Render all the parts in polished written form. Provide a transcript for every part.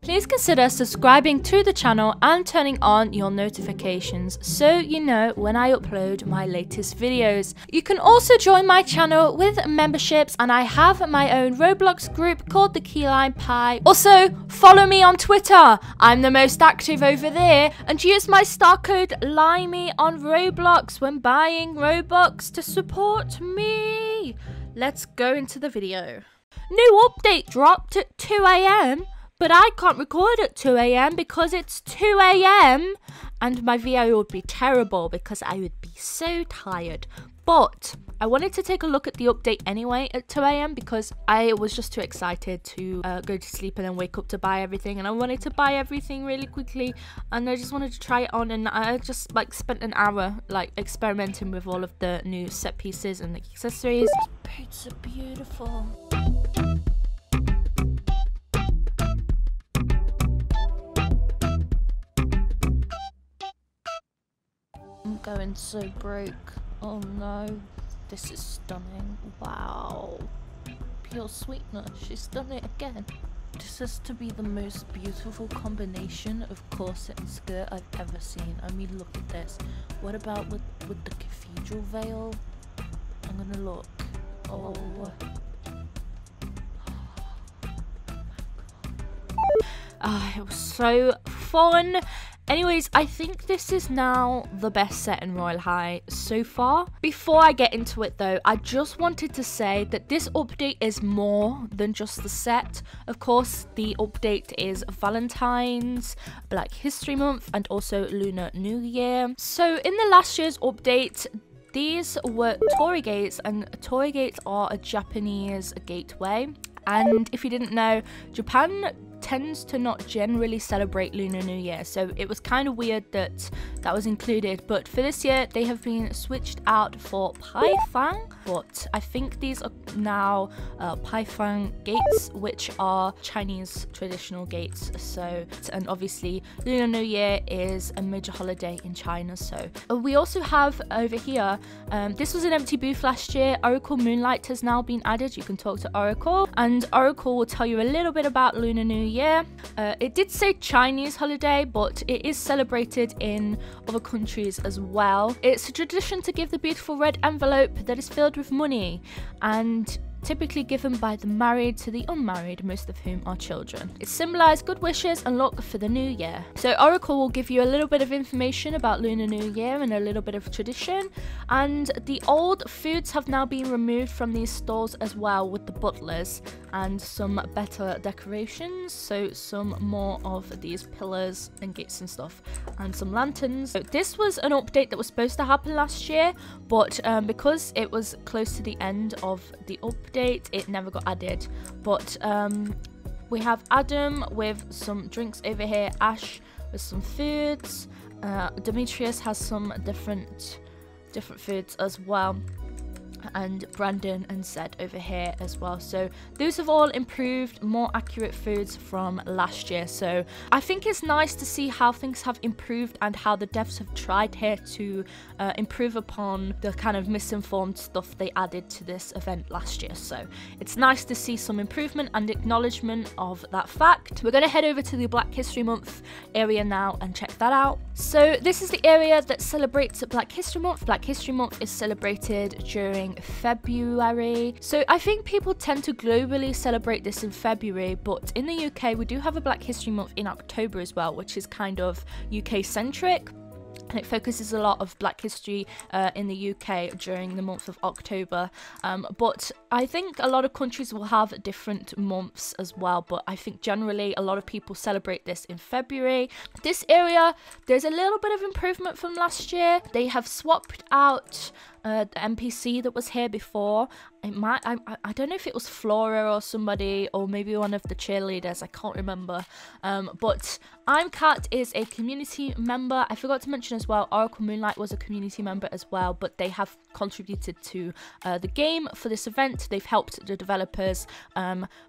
please consider subscribing to the channel and turning on your notifications so you know when I upload my latest videos. You can also join my channel with memberships, and I have my own Roblox group called the Key Lime Pie. Also, follow me on Twitter. I'm the most active over there, and use my star code LIMEY on Roblox when buying Robux to support me. Let's go into the video. New update dropped at 2 AM, but I can't record at 2 AM because it's 2 AM and my video would be terrible because I would be so tired. But I wanted to take a look at the update anyway at 2 AM because I was just too excited to go to sleep and then wake up to buy everything, and I wanted to buy everything really quickly, and I just wanted to try it on, and I just spent an hour experimenting with all of the new set pieces and the accessories. These boots are beautiful. I'm going so broke. Oh no. This is stunning. Wow. Pure sweetness. She's done it again. This has to be the most beautiful combination of corset and skirt I've ever seen. I mean, look at this. What about with the cathedral veil? I'm gonna look. Oh. It was so fun. Anyways, I think this is now the best set in Royal High so far. Before I get into it though, I just wanted to say that this update is more than just the set. Of course, the update is Valentine's, Black History Month, and also Lunar New Year. So in the last year's update, these were Torii gates, and Torii gates are a Japanese gateway. And if you didn't know, Japan tends to not generally celebrate Lunar New Year, so it was kind of weird that that was included. But for this year, they have been switched out for Paifang, but I think these are now Paifang gates, which are Chinese traditional gates. So, and obviously Lunar New Year is a major holiday in China. So we also have over here, this was an empty booth last year. Oracle Moonlight has now been added. You can talk to Oracle, and Oracle will tell you a little bit about Lunar New Year. It did say Chinese holiday, but it is celebrated in other countries as well. It's a tradition to give the beautiful red envelope that is filled with money, and typically given by the married to the unmarried, most of whom are children. It symbolizes good wishes and luck for the new year. So Oracle will give you a little bit of information about Lunar New Year and a little bit of tradition, and the old foods have now been removed from these stores as well, with the butlers and some better decorations. So some more of these pillars and gates and stuff, and some lanterns. So this was an update that was supposed to happen last year, but because it was close to the end of the update, it never got added. But we have Adam with some drinks over here, Ash with some foods, Demetrius has some different foods as well, and Brandon and Zed over here as well. So those have all improved, more accurate foods from last year. So I think it's nice to see how things have improved and how the devs have tried here to improve upon the kind of misinformed stuff they added to this event last year. So it's nice to see some improvement and acknowledgement of that fact. We're going to head over to the Black History Month area now and check that out. So this is the area that celebrates Black History Month. Black History Month is celebrated during February. So I think people tend to globally celebrate this in February, but in the UK we do have a Black History Month in October as well, which is kind of UK centric. And it focuses a lot of Black history in the UK during the month of October. But I think a lot of countries will have different months as well. But I think generally a lot of people celebrate this in February. This area, there's a little bit of improvement from last year. They have swapped out the NPC that was here before. I don't know if it was Flora or somebody, or maybe one of the cheerleaders, I can't remember. But I'm Cat is a community member. I forgot to mention as well, Oracle Moonlight was a community member as well, but they have contributed to the game for this event. They've helped the developers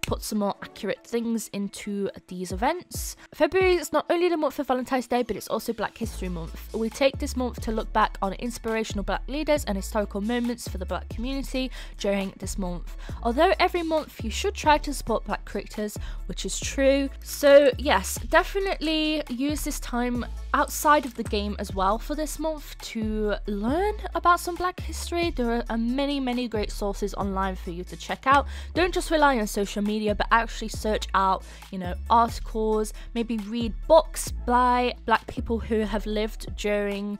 put some more accurate things into these events. February is not only the month for Valentine's Day, but it's also Black History Month. We take this month to look back on inspirational Black leaders and historical moments for the Black community during this month. Although every month you should try to support Black creators, which is true. So yes, definitely use this time outside of the game as well for this month to learn about some Black history. There are many great sources online for you to check out. Don't just rely on social media, but actually search out, you know, articles, maybe read books by Black people who have lived during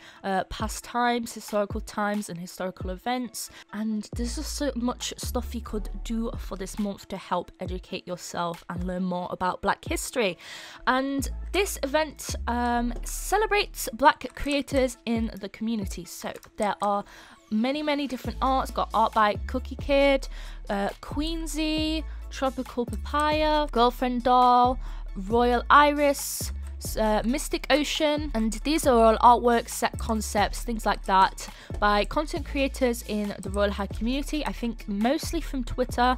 past times, historical times and historical events. And there's just so much stuff you could do for this month to help educate yourself and learn more about Black history. And this event celebrates Black creators in the community. So there are many different arts. Got art by Cookie Kid, Queensy, Tropical Papaya, Girlfriend Doll, Royal Iris, Mystic Ocean, and these are all artworks, set concepts, things like that by content creators in the Royal High community. I think mostly from Twitter.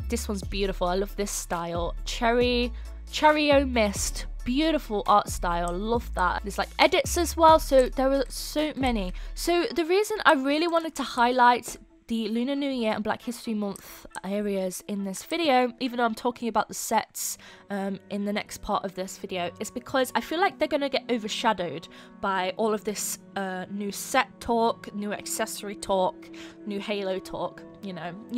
This one's beautiful. I love this style. Cherry-O Mist. Beautiful art style, love that. There's like edits as well, so there are so many. So the reason I really wanted to highlight the Lunar New Year and Black History Month areas in this video, even though I'm talking about the sets in the next part of this video, is because I feel like they're going to get overshadowed by all of this new set talk, new accessory talk, new Halo talk. You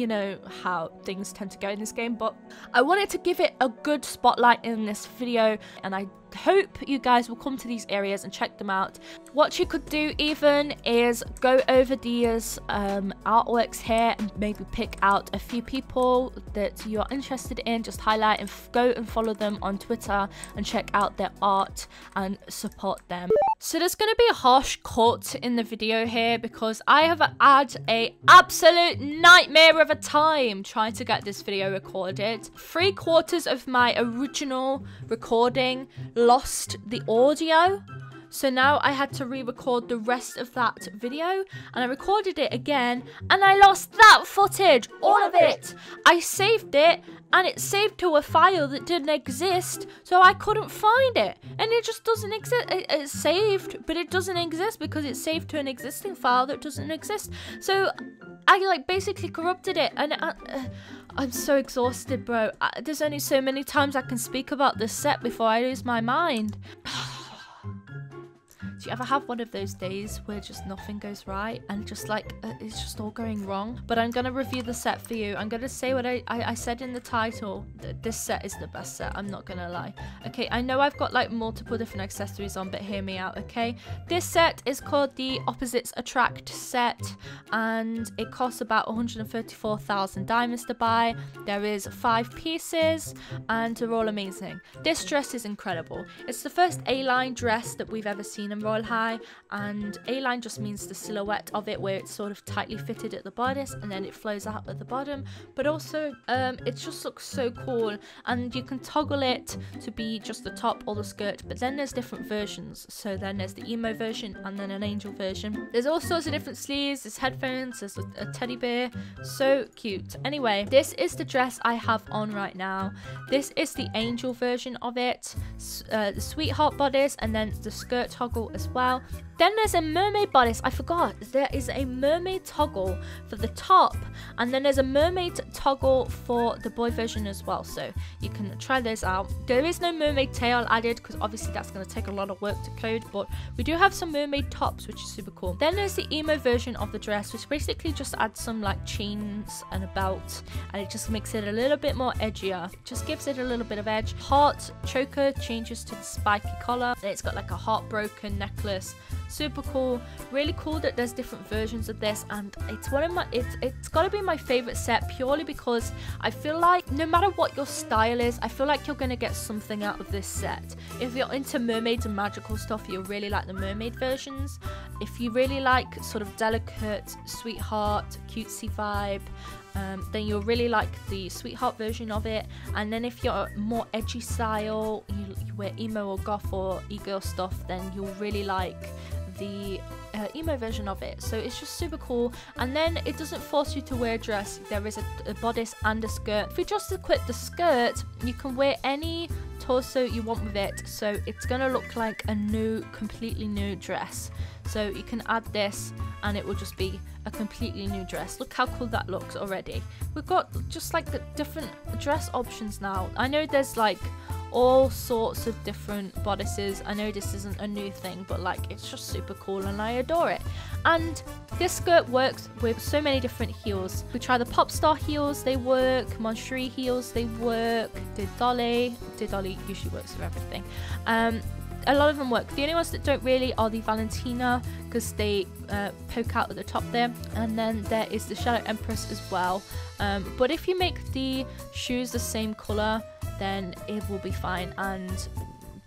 know how things tend to go in this game, but I wanted to give it a good spotlight in this video, and I hope you guys will come to these areas and check them out. What you could do even is go over these artworks here and maybe pick out a few people that you're interested in, just highlight and go and follow them on Twitter and check out their art and support them. So there's going to be a harsh cut in the video here because I have had a absolute nightmare of a time trying to get this video recorded. 3/4 of my original recording lost the audio, so now I had to re-record the rest of that video, and I recorded it again and I lost that footage, all of it. I saved it and it saved to a file that didn't exist, so I couldn't find it, and it just doesn't exist. It's saved, but it doesn't exist because it's saved to an existing file that doesn't exist. So I like basically corrupted it, and I'm so exhausted, bro. There's only so many times I can speak about this set before I lose my mind. Do you ever have one of those days where just nothing goes right and just like it's just all going wrong? But I'm gonna review the set for you. I'm gonna say what I said in the title. This set is the best set, I'm not gonna lie. Okay, I know I've got like multiple different accessories on, but hear me out, okay? This set is called the Opposites Attract set, and it costs about 134,000 diamonds to buy. There is 5 pieces and they're all amazing. This dress is incredible. It's the first A-line dress that we've ever seen in Royal High, and A-line just means the silhouette of it where it's sort of tightly fitted at the bodice and then it flows out at the bottom, but also it just looks so cool, and you can toggle it to be just the top or the skirt, but then there's different versions. So then there's the emo version and then an angel version. There's all sorts of different sleeves, there's headphones, there's a teddy bear. So cute. Anyway, this is the dress I have on right now. This is the angel version of it, the sweetheart bodice, and then the skirt toggle as well. Then there's a mermaid bodice. I forgot. There is a mermaid toggle for the top, and then there's a mermaid toggle for the boy version as well. So you can try those out. There is no mermaid tail added because obviously that's going to take a lot of work to code, but we do have some mermaid tops, which is super cool. Then there's the emo version of the dress, which basically just adds some like chains and a belt, and it just makes it a little bit more edgier. Just gives it a little bit of edge. Heart choker changes to the spiky collar. And it's got like a heartbroken necklace. Super cool. Really cool that there's different versions of this, and it's one of my it's got to be my favorite set purely because I feel like no matter what your style is, I feel like you're going to get something out of this set. If you're into mermaids and magical stuff, you'll really like the mermaid versions. If you really like sort of delicate sweetheart cutesy vibe, then you'll really like the sweetheart version of it. And then if you're more edgy style, you wear emo or goth or e-girl stuff, then you'll really like the emo version of it. So it's just super cool, and then it doesn't force you to wear a dress. There is a bodice and a skirt. If you just equip the skirt, you can wear any torso you want with it. So it's gonna look like a new, completely new dress. So you can add this and it will just be a completely new dress. Look how cool that looks already. We've got just like the different dress options now. I know there's like all sorts of different bodices. I know this isn't a new thing, but like it's just super cool and I adore it. And this skirt works with so many different heels. We try the pop star heels, they work. Moncherie heels, they work. Didoli usually works with everything. A lot of them work. The only ones that don't really are the Valentina, because they poke out at the top there. And then there is the Shadow Empress as well. But if you make the shoes the same colour, then it will be fine, and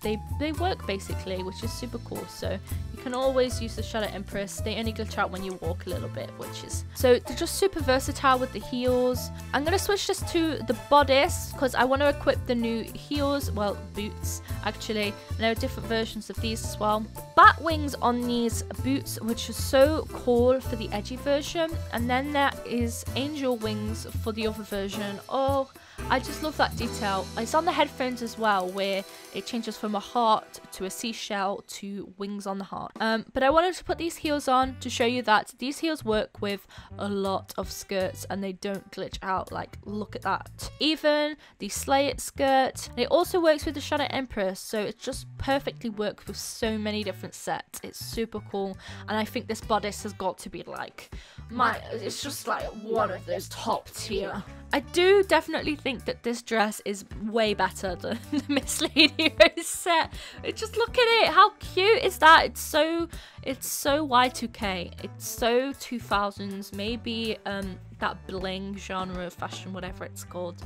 they work basically, which is super cool. So you can always use the Shadow Empress. They only glitch out when you walk a little bit, which is, so they're just super versatile with the heels. I'm gonna switch this to the bodice because I want to equip the new heels, well, boots actually. And there are different versions of these as well. Bat wings on these boots, which is so cool for the edgy version, and then there is angel wings for the other version. Oh, I just love that detail. It's on the headphones as well, where it changes from a heart to a seashell to wings on the heart. But I wanted to put these heels on to show you that these heels work with a lot of skirts and they don't glitch out. Like, look at that. Even the Slay It skirt, it also works with the Shadow Empress, so it just perfectly works with so many different sets. It's super cool, and I think this bodice has got to be like it's just like one of those top tier. I do definitely think that this dress is way better than the Miss Lady Rose set. Just look at it. How cute is that? It's so Y2K. It's so 2000s. Maybe that bling genre of fashion, whatever it's called.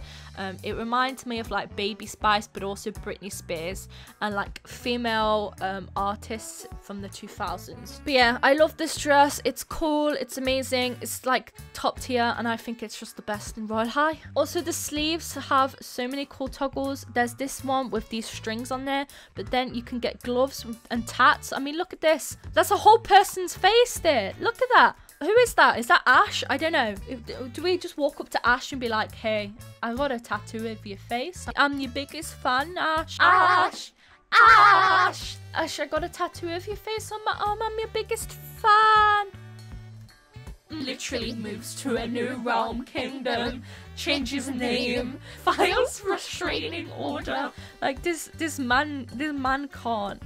It reminds me of like Baby Spice, but also Britney Spears and like female artists from the 2000s. But yeah, I love this dress. It's cool. It's amazing. It's like top tier, and I think it's just the best in Royal High. Also, the sleeves have so many cool toggles. There's this one with these strings on there, but then you can get gloves and tats. I mean, look at this. That's a whole person's face there. Look at that. Who is that? Is that Ash? I don't know. Do we just walk up to Ash and be like, hey, I got a tattoo of your face. I'm your biggest fan, Ash. Ash! Ash! Ash, I got a tattoo of your face on my arm. I'm your biggest fan. Literally moves to a new realm kingdom, changes name, files restraining order. Like this man can't.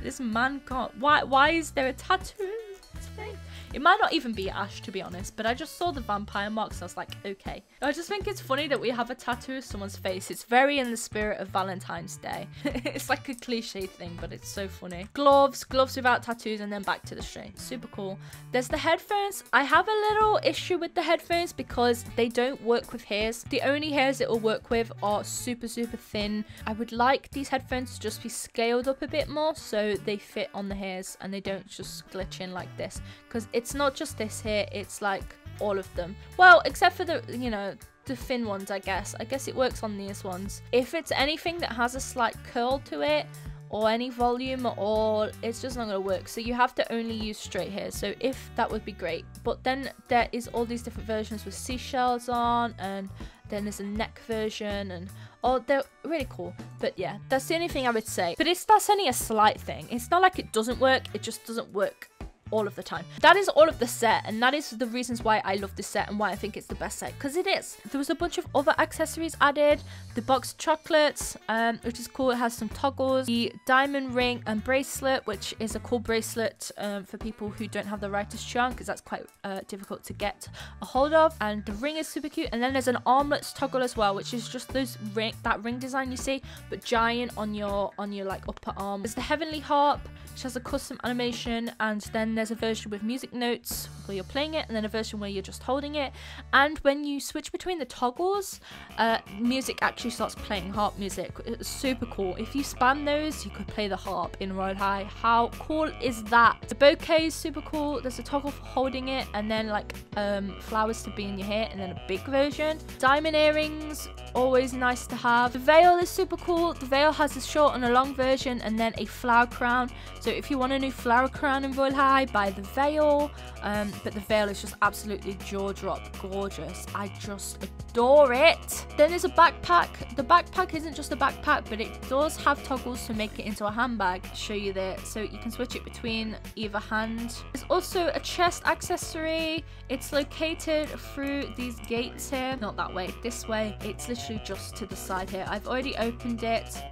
Why is there a tattoo on his face? It might not even be Ash, to be honest, but I just saw the vampire marks and I was like, okay. I just think it's funny that we have a tattoo of someone's face. It's very in the spirit of Valentine's Day. It's like a cliche thing, but it's so funny. Gloves without tattoos, and then back to the string. Super cool. There's the headphones. I have a little issue with the headphones because they don't work with hairs. The only hairs it will work with are super thin. I would like these headphones to just be scaled up a bit more so they fit on the hairs and they don't just glitch in like this, because it's not just this here, it's like all of them. Well, except for the, you know, the thin ones, I guess. I guess it works on these ones. If it's anything that has a slight curl to it or any volume at all, it's just not going to work. So you have to only use straight hair. So if that would be great. But then there is all these different versions with seashells on, and then there's a neck version, and oh, they're really cool. But yeah, that's the only thing I would say. But that's only a slight thing. It's not like it doesn't work, it just doesn't work all of the time. That is all of the set, and that is the reasons why I love this set and why I think it's the best set, because it is. There was a bunch of other accessories added. The box chocolates, which is cool. It has some toggles. The diamond ring and bracelet, which is a cool bracelet for people who don't have the writer's charm, because that's quite difficult to get a hold of. And the ring is super cute. And then there's an armlets toggle as well, which is just that ring design you see, but giant on your like upper arm. There's the heavenly harp, which has a custom animation, and then there's a version with music notes where you're playing it, and then a version where you're just holding it. And when you switch between the toggles, music actually starts playing harp music. It's super cool. If you spam those, you could play the harp in Royal High. How cool is that? The bouquet is super cool. There's a toggle for holding it, and then like flowers to be in your hair, and then a big version. Diamond earrings, always nice to have. The veil is super cool. The veil has a short and a long version, and then a flower crown. So if you want a new flower crown in Royale High, buy the veil. But the veil is just absolutely jaw-drop gorgeous. I just adore it. Then there's a backpack. The backpack isn't just a backpack, but it does have toggles to make it into a handbag. I'll show you there, so you can switch it between either hand. There's also a chest accessory. It's located through these gates here. Not that way, this way. It's literally just to the side here. I've already opened it.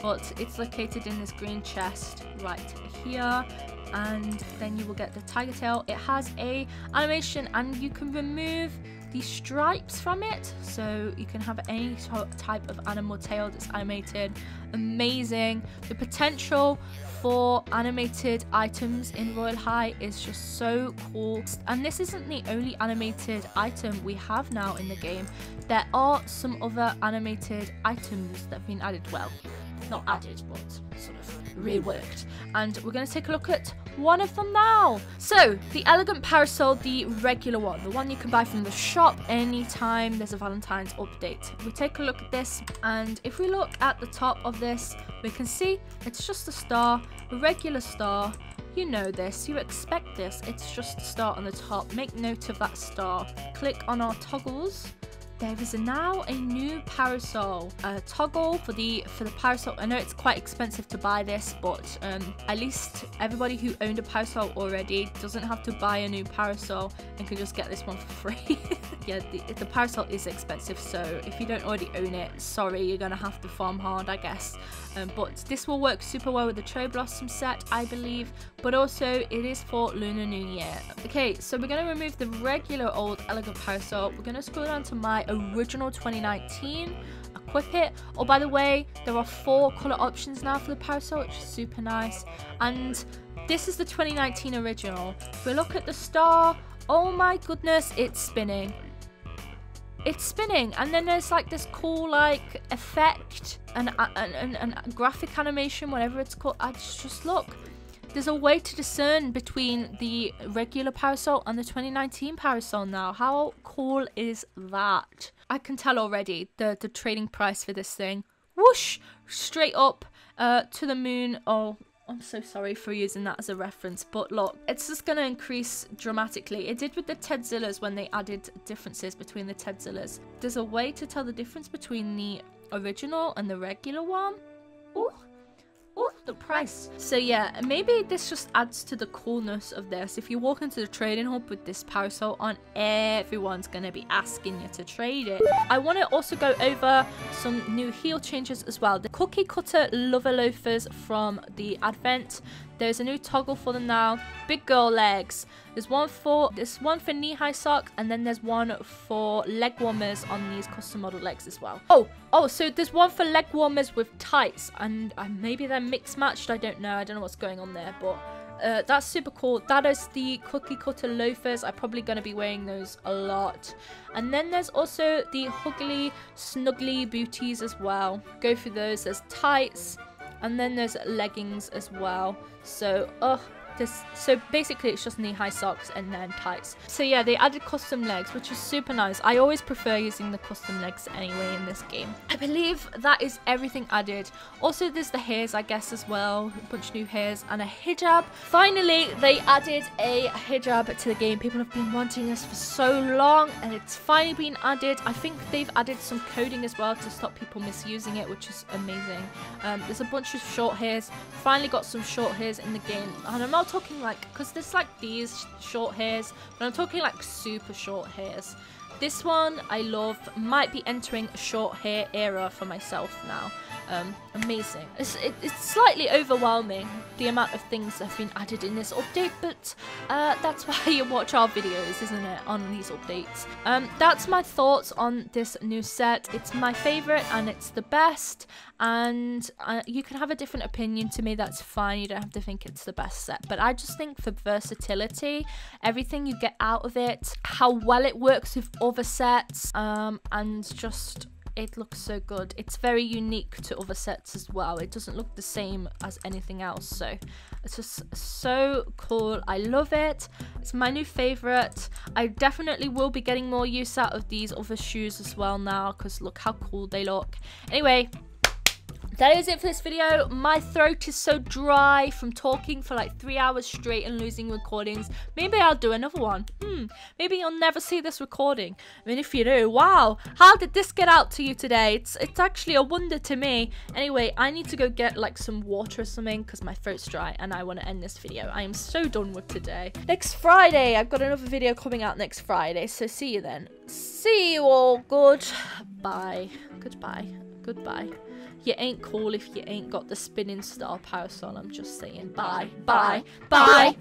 But it's located in this green chest right here, and then you will get the tiger tail. It has a animation, and you can remove the stripes from it, so you can have any type of animal tail that's animated. Amazing. The potential for animated items in Royale High is just so cool, and this isn't the only animated item we have now in the game. There are some other animated items that have been added. Well, not added, but sort of reworked, and we're going to take a look at one of them now. So the elegant parasol, the regular one, the one you can buy from the shop anytime there's a Valentine's update. We take a look at this, and if we look at the top of this, we can see it's just a star, a regular star. You know this, you expect this. It's just a star on the top. Make note of that star. Click on our toggles. There is now a new parasol toggle for the parasol. I know it's quite expensive to buy this, but at least everybody who owned a parasol already doesn't have to buy a new parasol and can just get this one for free. Yeah, the parasol is expensive, so if you don't already own it, sorry, you're gonna have to farm hard, I guess. But this will work super well with the Cherry Blossom set, I believe, but also it is for Lunar New Year. Okay, so we're going to remove the regular old elegant parasol. We're going to scroll down to my original 2019, equip it. Oh, by the way, there are 4 color options now for the parasol, which is super nice. And this is the 2019 original. If we look at the star, oh my goodness, it's spinning. It's spinning, and then there's like this cool like effect and graphic animation, whatever it's called. I just look. There's a way to discern between the regular parasol and the 2019 parasol now. How cool is that? I can tell already the trading price for this thing. Whoosh! Straight up to the moon. Oh, I'm so sorry for using that as a reference, but look, it's just going to increase dramatically. It did with the Tedzillas when they added differences between the Tedzillas. There's a way to tell the difference between the original and the regular one. Ooh. Oh, the price. So yeah, maybe this just adds to the coolness of this. If you walk into the trading hub with this parasol on, everyone's going to be asking you to trade it. I want to also go over some new heel changes as well. The cookie cutter lover loafers from the advent. There's a new toggle for them now. Big girl legs. There's one for knee-high socks, and then there's one for leg warmers on these custom model legs as well. Oh, so there's one for leg warmers with tights, and maybe they're mixed matched. I don't know what's going on there, but that's super cool. That is the cookie cutter loafers. I'm probably going to be wearing those a lot. And then there's also the Huggly Snuggly booties as well. Go through those. There's tights, and then there's leggings as well. So so basically it's just knee-high socks and then tights. So yeah, they added custom legs, which is super nice. I always prefer using the custom legs anyway in this game. I believe that is everything added. Also, there's the hairs, I guess, as well. A bunch of new hairs and a hijab. Finally, they added a hijab to the game. People have been wanting this for so long, and it's finally been added. I think they've added some coding as well to stop people misusing it, which is amazing. There's a bunch of short hairs. Finally got some short hairs in the game, and I'm not talking like, because there's like these short hairs, but I'm talking like super short hairs. This one I love. Might be entering a short hair era for myself now. Amazing. It's slightly overwhelming, the amount of things that have been added in this update, but that's why you watch our videos, isn't it, on these updates. That's my thoughts on this new set. It's my favorite and it's the best, and you can have a different opinion to me. That's fine. You don't have to think it's the best set, but I just think for versatility, everything you get out of it, how well it works with other sets, and just It looks so good. It's very unique to other sets as well. It doesn't look the same as anything else, so it's just so cool. I love it. It's my new favorite. I definitely will be getting more use out of these other shoes as well now, because look how cool they look. Anyway, that is it for this video. My throat is so dry from talking for like 3 hours straight and losing recordings. Maybe I'll do another one. Maybe you'll never see this recording. I mean, if you do, wow, how did this get out to you today? It's actually a wonder to me. Anyway, I need to go get like some water or something because my throat's dry and I want to end this video. I am so done with today. Next Friday, I've got another video coming out next Friday, so see you then. See you all. Goodbye. Goodbye. Goodbye. You ain't cool if you ain't got the spinning star parasol. I'm just saying. Bye. Bye. Bye.